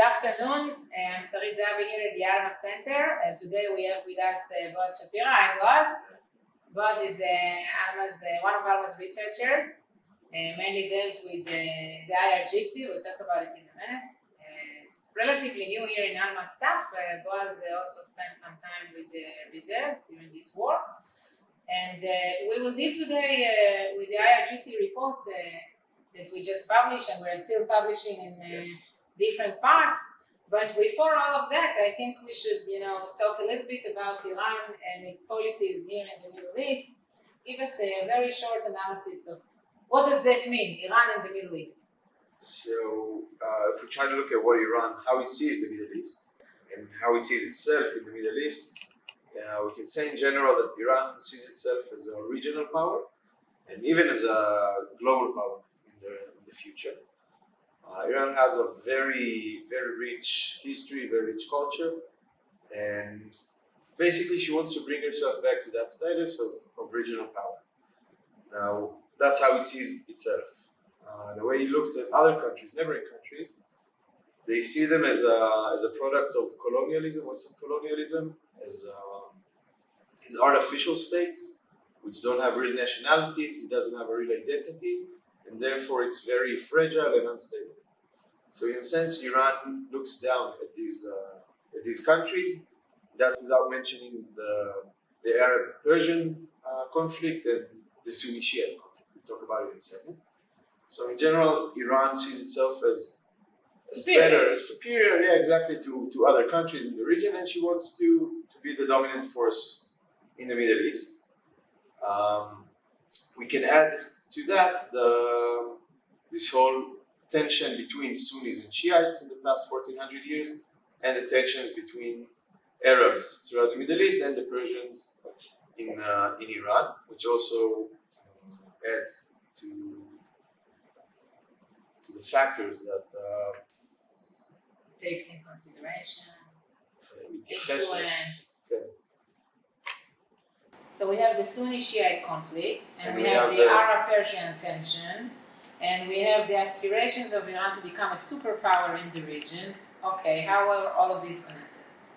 afternoon. I'm Sarit Zehavi here at the Arma Center, and today we have with us Boaz Shapira. Hi, Boaz. Boaz is one of Alma's researchers, mainly dealt with the IRGC. We'll talk about it in a minute. Relatively new here in Alma staff. Boaz also spent some time with the reserves during this war. And we will deal today with the IRGC report that we just published, and we're still publishing in different parts. But before all of that, I think we should, talk a little bit about Iran and its policies here in the Middle East. Give us a very short analysis of what does that mean, Iran and the Middle East. So, if we try to look at what Iran, how it sees the Middle East, and how it sees itself in the Middle East, we can say in general that Iran sees itself as a regional power, and even as a global power in the future. Iran has a very, very rich history, very rich culture, and basically she wants to bring herself back to that status of regional power. Now, that's how it sees itself. The way it looks at other countries, neighboring countries, they see them as a product of colonialism, Western colonialism, as artificial states, which don't have real nationalities, it doesn't have a real identity, and therefore it's very fragile and unstable. So in a sense, Iran looks down at these countries. That's without mentioning the Arab-Persian conflict and the Sunni-Shia conflict. We'll talk about it in a second. So in general, Iran sees itself as superior, exactly, to other countries in the region, and she wants to be the dominant force in the Middle East. We can add to that this whole tension between Sunnis and Shiites in the past 1400 years, and the tensions between Arabs throughout the Middle East and the Persians in Iran, which also adds to the factors that takes in consideration influence. Okay. So we have the Sunni-Shiite conflict, and we have the Arab-Persian tension, and we have the aspirations of Iran to become a superpower in the region. Okay, how are all of these connected?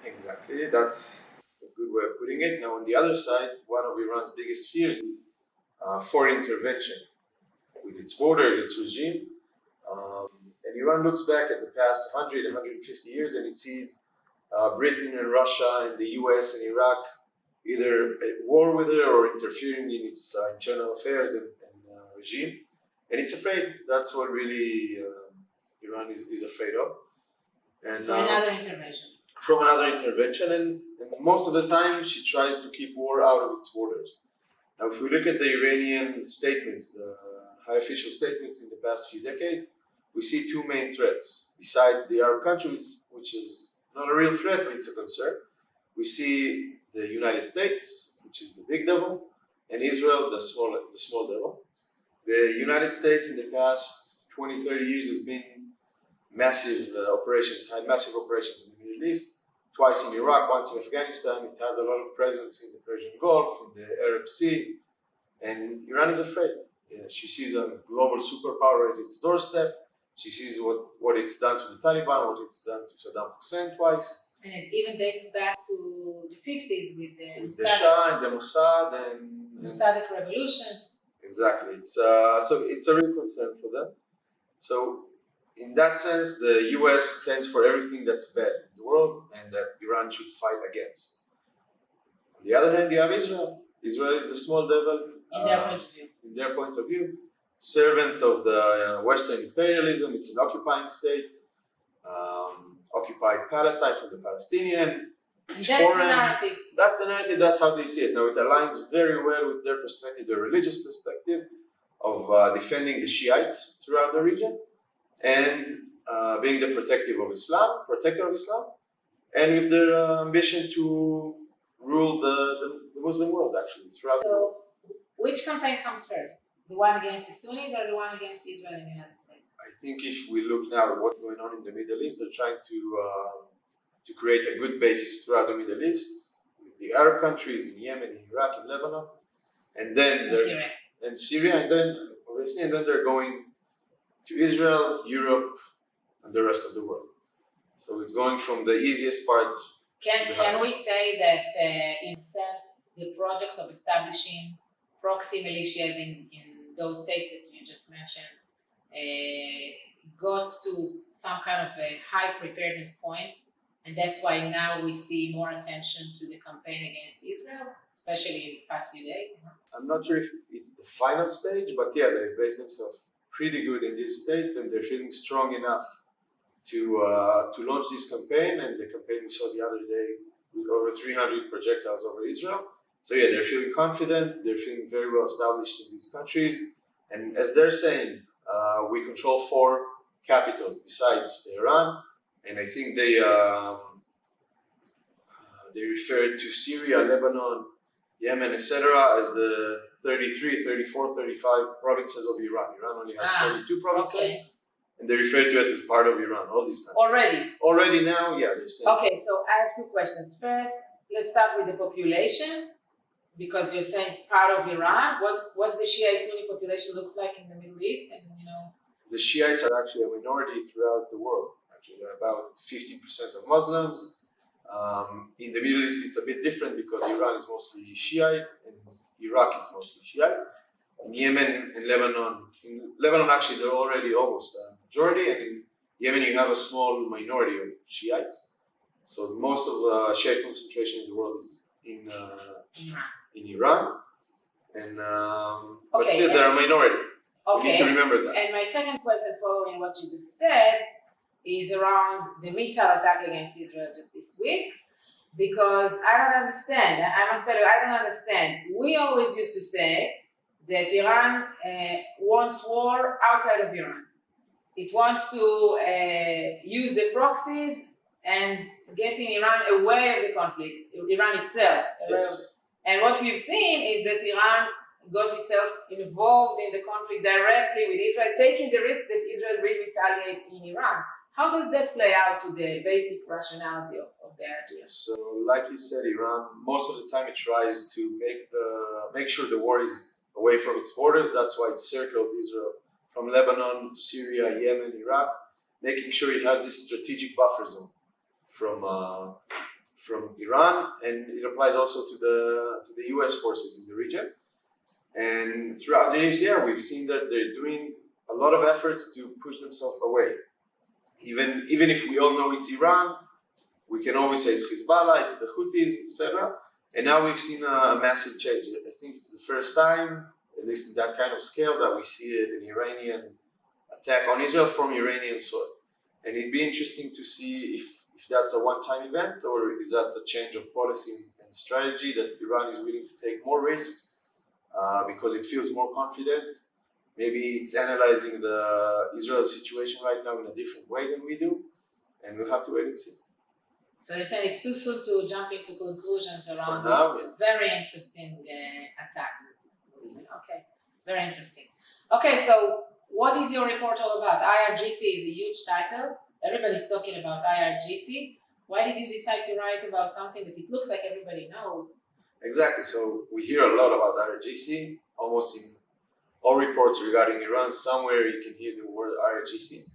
Exactly, that's a good way of putting it. Now, on the other side, one of Iran's biggest fears is foreign intervention with its borders, its regime. And Iran looks back at the past 100, 150 years, and it sees Britain and Russia and the US and Iraq either at war with her or interfering in its internal affairs and regime. And it's afraid. That's what really Iran is afraid of. And from another intervention. From another intervention, and most of the time she tries to keep war out of its borders. Now, if we look at the Iranian statements, the high official statements in the past few decades, we see two main threats. Besides the Arab countries, which is not a real threat, but it's a concern, we see the United States, which is the big devil, and Israel, the small devil. The United States in the past 20, 30 years has been massive operations in the Middle East, twice in Iraq, once in Afghanistan. It has a lot of presence in the Persian Gulf, in the Arab Sea, and Iran is afraid. She sees a global superpower at its doorstep. She sees what it's done to the Taliban, what it's done to Saddam Hussein twice. And it even dates back to the 50s with the Shah and the Mossad and Mossadegh revolution. Exactly. So it's a real concern for them. So in that sense, the US stands for everything that's bad in the world and that Iran should fight against. On the other hand, you have Israel. Israel is the small devil. In their point of view. In their point of view. Servant of the Western imperialism. It's an occupying state. Occupied Palestine from the Palestinian. It's that's foreign. The narrative. That's the narrative. That's how they see it. Now, it aligns very well with their perspective, their religious perspective of defending the Shiites throughout the region and being the protector of Islam, and with their ambition to rule the Muslim world, actually. So, which campaign comes first? The one against the Sunnis or the one against Israel and the United States? I think if we look now at what's going on in the Middle East, they're trying to create a good basis throughout the Middle East, with the Arab countries in Yemen, in Iraq, in Lebanon, and then Syria, and then they're going to Israel, Europe, and the rest of the world. it's going from the easiest part. Can we say that in sense the project of establishing proxy militias in those states that you just mentioned got to some kind of a high preparedness point, and that's why now we see more attention to the campaign against Israel, especially in the past few days? I'm not sure if it's the final stage, but yeah, they've based themselves pretty good in these states, and they're feeling strong enough to launch this campaign. And the campaign we saw the other day with over 300 projectiles over Israel. So yeah, they're feeling confident. They're feeling very well established in these countries, and as they're saying, we control 4 capitals besides Tehran, and I think they referred to Syria, Lebanon, Yemen, etc. as the 33, 34, 35 provinces of Iran. Iran only has 32 provinces, okay. And they refer to it as part of Iran, all these countries. Already now, yeah, they're saying. Okay, so I have 2 questions. First, let's start with the population, because you're saying part of Iran. What's the Shiite Sunni population looks like in the Middle East, and The Shiites are actually a minority throughout the world. Actually, they're about 50% of Muslims. In the Middle East, it's a bit different because Iran is mostly Shiite and Iraq is mostly Shiite. In Yemen and Lebanon actually they're already almost a majority, and in Yemen you have a small minority of Shiites. So most of the Shiite concentration in the world is in Iran, and but still they're a minority. Okay. We need to remember that. And my second question, following what you just said, is around the missile attack against Israel just this week, because I don't understand. I must tell you, I don't understand. We always used to say that Iran wants war outside of Iran. It wants to use the proxies and getting Iran away of the conflict, Iran itself. Yes. And what we've seen is that Iran got itself involved in the conflict directly with Israel, taking the risk that Israel will retaliate in Iran. How does that play out to the basic rationality of the Ayatollah? So, like you said, Iran, most of the time it tries to make sure the war is away from its borders. That's why it circled Israel from Lebanon, Syria, Yemen, Iraq, making sure it has this strategic buffer zone from Iran, and it applies also to the U.S. forces in the region. And throughout the years, yeah, we've seen that they're doing a lot of efforts to push themselves away. Even if we all know it's Iran, we can always say it's Hezbollah, it's the Houthis, etc. And now we've seen a massive change. I think it's the first time, at least in that kind of scale, that we see an Iranian attack on Israel from Iranian soil. And it'd be interesting to see if that's a one-time event, or is that a change of policy and strategy, that Iran is willing to take more risks because it feels more confident. Maybe it's analyzing the Israel situation right now in a different way than we do, and we'll have to wait and see. So you're saying it's too soon to jump into conclusions around this very interesting attack. Okay, very interesting. Okay, so what is your report all about? IRGC is a huge title. Everybody's talking about IRGC. Why did you decide to write about something that it looks like everybody knows? Exactly. So we hear a lot about IRGC, almost in all reports regarding Iran. Somewhere you can hear the word IRGC.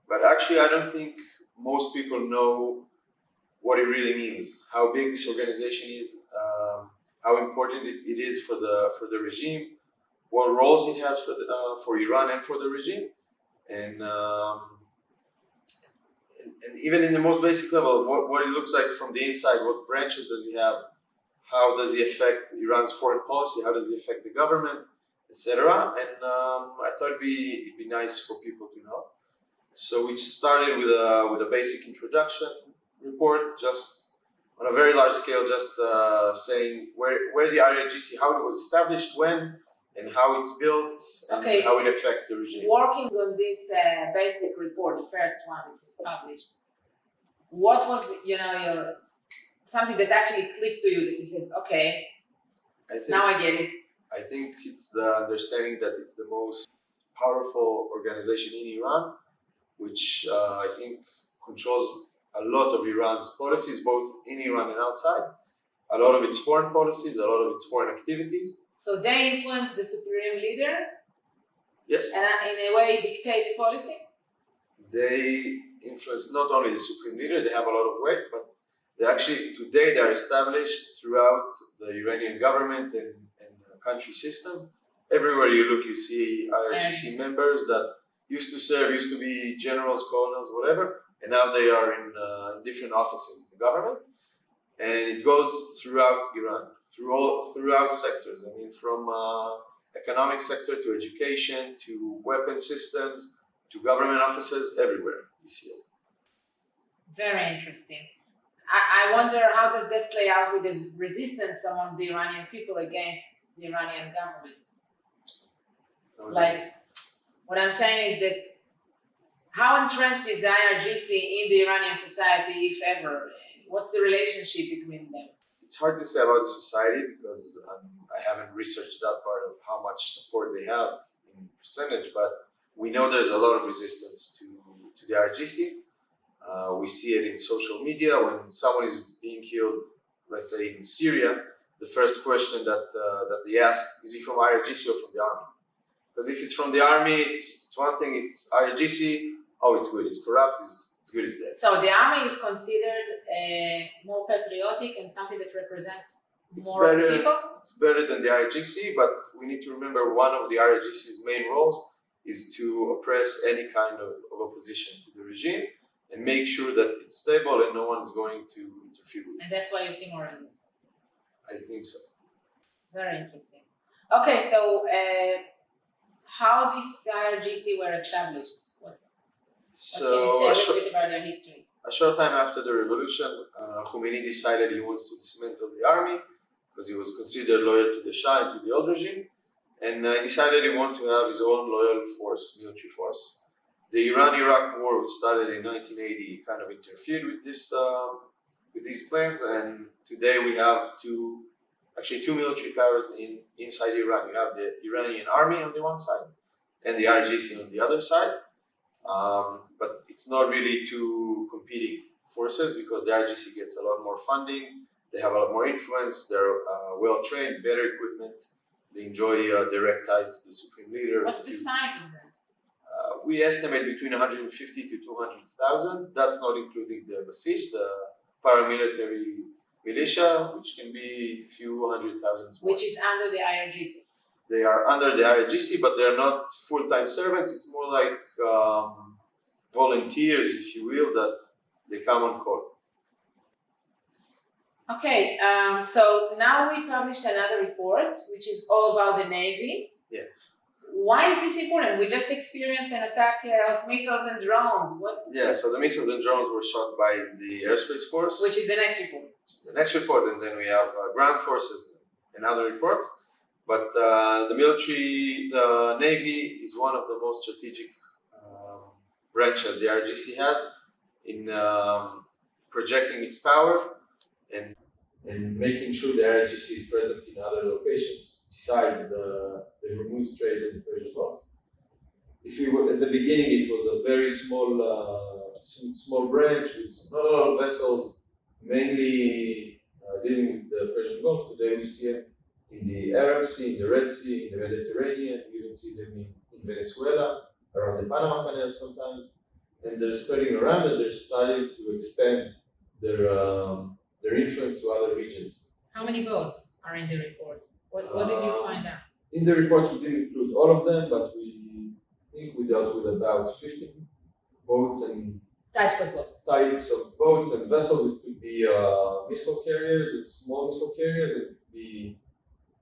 But actually, I don't think most people know what it really means, how big this organization is, how important it is for the regime, what roles it has for Iran and for the regime, and even in the most basic level, what it looks like from the inside. What branches does he have? How does he affect Iran's foreign policy? How does he affect the government, etc.? And I thought it'd be nice for people to know. So we started with a basic introduction report, just on a very large scale, just saying where the IRGC, how it was established, when, and how it's built, and how it affects the regime. Working on this basic report, the first one that was published, what was your something that actually clicked to you, that you said, okay, now I get it? I think it's the understanding that it's the most powerful organization in Iran, which I think controls a lot of Iran's policies, both in Iran and outside, a lot of its foreign policies, a lot of its foreign activities. So they influence the supreme leader? Yes. And in a way dictate policy? They influence not only the supreme leader, they have a lot of weight, but they actually, today they are established throughout the Iranian government and country system. Everywhere you look, you see IRGC members that used to be generals, colonels, whatever, and now they are in different offices in the government. And it goes throughout Iran, throughout sectors. I mean, from economic sector to education to weapon systems to government offices, everywhere you see it. Very interesting. I wonder, how does that play out with the resistance among the Iranian people against the Iranian government? Like, what I'm saying is that how entrenched is the IRGC in the Iranian society, if ever? What's the relationship between them? It's hard to say about the society because I haven't researched that part of how much support they have in percentage, but we know there's a lot of resistance to the IRGC. We see it in social media when someone is being killed, let's say in Syria. The first question that they ask, is he from IRGC or from the army? Because if it's from the army, it's one thing. It's IRGC. Oh, it's good. It's corrupt. It's good as dead. So the army is considered more patriotic and something that represents more of the people? It's better than the IRGC, but we need to remember one of the IRGC's main roles is to oppress any kind of opposition to the regime and make sure that it's stable and no one's going to interfere with it. And that's why you see more resistance? I think so. Very interesting. Okay, so how these IRGC were established? What can you say a little bit about their history? A short time after the revolution, Khomeini decided he wants to dismantle the army because he was considered loyal to the Shah and to the old regime, and he decided he wanted to have his own loyal force, military force. The Iran-Iraq war, which started in 1980, kind of interfered with these plans, and today we have two military powers inside Iran. You have the Iranian army on the one side and the IRGC on the other side. But it's not really two competing forces because the IRGC gets a lot more funding, they have a lot more influence, they're well-trained, better equipment, they enjoy direct ties to the supreme leader. What's the size of them? We estimate between 150 to 200,000. That's not including the Basij, the paramilitary militia, which can be a few 100,000 more. Which is under the IRGC. They are under the IRGC, but they're not full-time servants. It's more like volunteers, if you will, that they come on call. Okay, so now we published another report, which is all about the Navy. Yes. Why is this important? We just experienced an attack of missiles and drones. So the missiles and drones were shot by the Airspace Force. Which is the next report. The next report, and then we have ground forces and other reports. But the Navy is one of the most strategic branches the IRGC has in projecting its power and making sure the IRGC is present in other locations besides the Hormuz Strait and the Persian Gulf. If you were at the beginning, it was a very small branch with not a lot of vessels, mainly dealing with the Persian Gulf. Today we see it in the Arab Sea, in the Red Sea, in the Mediterranean. You even see them in Venezuela, around the Panama Canal sometimes. And they're spreading around and they're starting to expand their influence to other regions. How many boats are in the report? What did you find out? In the reports, we didn't include all of them, but we think we dealt with about 15 boats and types of boats and vessels. It could be missile carriers, small missile carriers, and it could be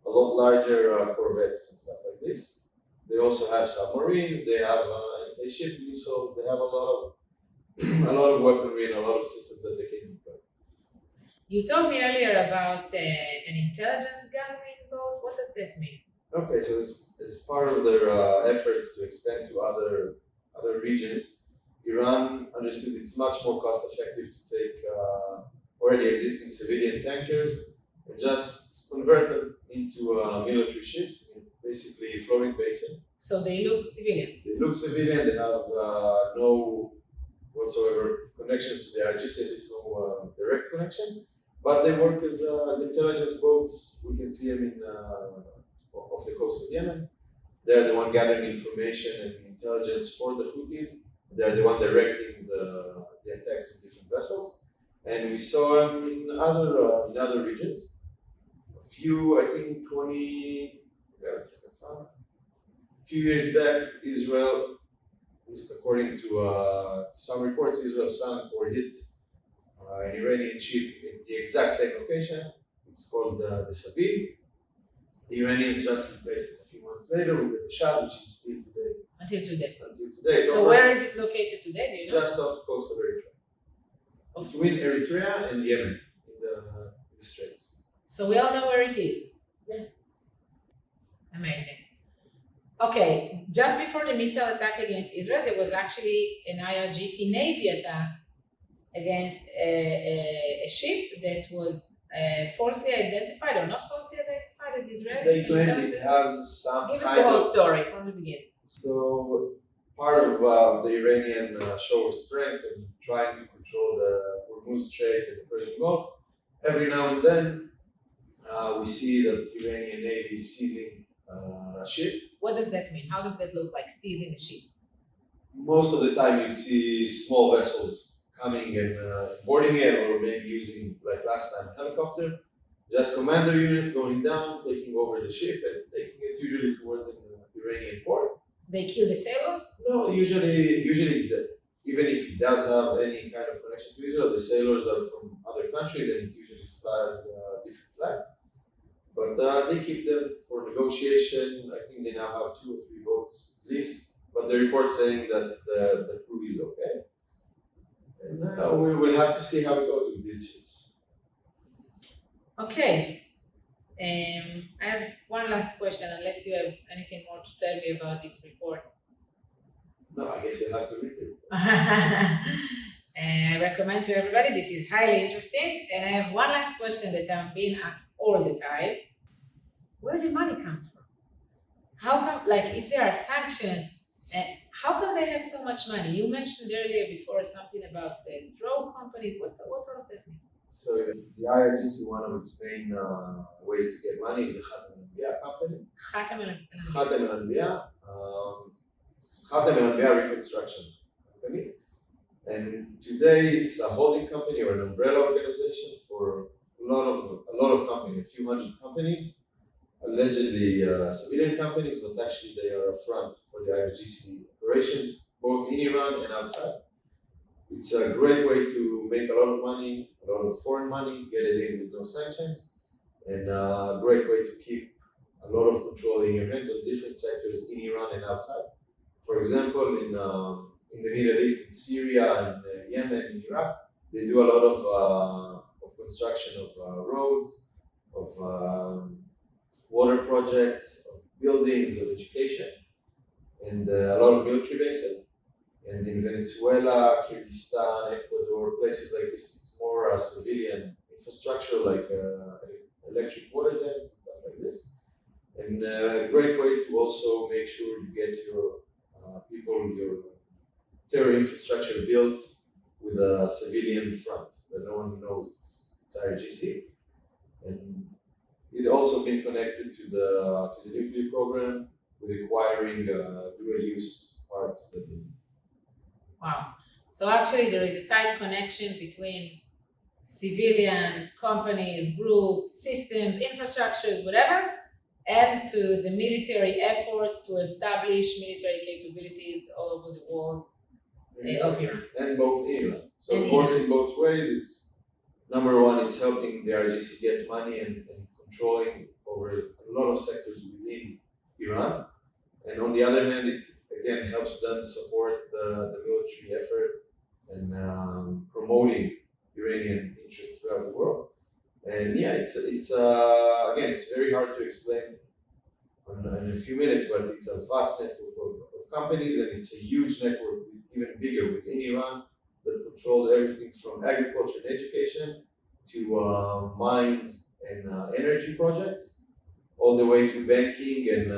a lot larger corvettes and stuff like this. They also have submarines. They have anti-ship missiles. They have a lot of weaponry and a lot of systems that they can deploy. You told me earlier about an intelligence gathering boat. What does that mean? Okay, so as part of their efforts to expand to other regions, Iran understood it's much more cost-effective to take already existing civilian tankers and just convert them into military ships, basically floating bases. So they look civilian? They look civilian, they have no whatsoever connections to the IRGC, at least no direct connection, but they work as intelligence boats. We can see them off the coast of Yemen. They're the one gathering information and intelligence for the Houthis, They're the one directing the attacks on different vessels. And we saw them in other regions. A few, I think, a few years back, Israel, at least according to some reports, Israel sunk or hit an Iranian ship in the exact same location. It's called the Saviz. The Iranians just replaced it a few months later with the Basij, which is still today. Until today. So where is it located today? Do you know? Just off the coast of Eritrea. Between Eritrea and Yemen in the Straits. So we all know where it is. Yes. Amazing. Okay, just before the missile attack against Israel, there was actually an IRGC Navy attack against a ship that was falsely identified or not falsely identified as Israeli. They claim it has some Give us the whole story from the beginning. So part of the Iranian show of strength in trying to control the Hormuz Strait and the Persian Gulf, every now and then we see the Iranian Navy seizing a ship. What does that mean? How does that look like, seizing a ship? Most of the time you'd see small vessels coming and boarding it, or maybe using, like last time, a helicopter. Just commander units going down, taking over the ship and taking it usually towards an Iranian port. They kill the sailors? No, usually even if it does have any kind of connection to Israel, the sailors are from other countries and it usually flies a different flag. But they keep them for negotiation. I think they now have 2 or 3 boats at least. But the report saying that the crew is okay. And we will have to see how it goes with these ships. Okay. I have one last question, unless you have anything more to tell me about this report. No, I guess you'll have to read it. I recommend to everybody, this is highly interesting. And I have one last question that I'm being asked all the time. Where the money comes from? How come, like, if there are sanctions, how come they have so much money? You mentioned earlier before something about the stroke companies. What all of that mean? So the IRGC, one of its main ways to get money is the Khatem al-Anbiya company. Khatem al-Anbiya. Khatem al-Anbiya. It's Khatem al-Anbiya reconstruction company. And today it's a holding company or an umbrella organization for a lot of companies, a few hundred companies, allegedly civilian companies, but actually they are a front for the IRGC operations, both in Iran and outside. It's a great way to make a lot of money, a lot of foreign money, get it in with no sanctions, and a great way to keep a lot of control in your hands on different sectors in Iran and outside. For example, in the Middle East, in Syria, and Yemen, in Iraq, they do a lot of construction of roads, of water projects, of buildings, of education, and a lot of military bases. And in Venezuela, Kyrgyzstan, Ecuador, places like this, it's more civilian infrastructure like electric water dams and stuff like this. And a great way to also make sure you get your your terror infrastructure built with a civilian front that no one knows it's IRGC. And it also been connected to the nuclear program with acquiring dual-use parts. Wow. So actually there is a tight connection between civilian companies, group, systems, infrastructures, whatever, and to the military efforts to establish military capabilities all over the world of Iran. And both in Iran. So and it works in both ways. It's number one, it's helping the IRGC get money and controlling over a lot of sectors within Iran. And on the other hand, it again helps them support the military effort and promoting Iranian interests throughout the world. And yeah, it's again, it's very hard to explain in a few minutes, but it's a vast network of companies, and it's a huge network, even bigger within Iran, that controls everything from agriculture and education to mines and energy projects, all the way to banking and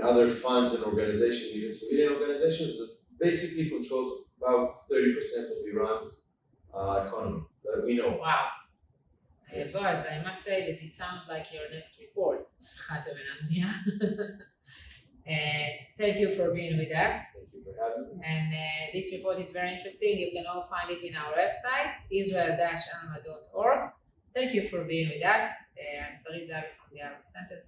other funds and organizations, even civilian organizations, that basically controls about 30% of Iran's economy that we know. Wow. Yes. Boaz, I must say that it sounds like your next report, Khatem al-Anbiya. Thank you for being with us. Thank you for having me. And this report is very interesting. You can all find it in our website, israel-alma.org. Thank you for being with us. I'm Sarit Zehavi from the IRGC Center.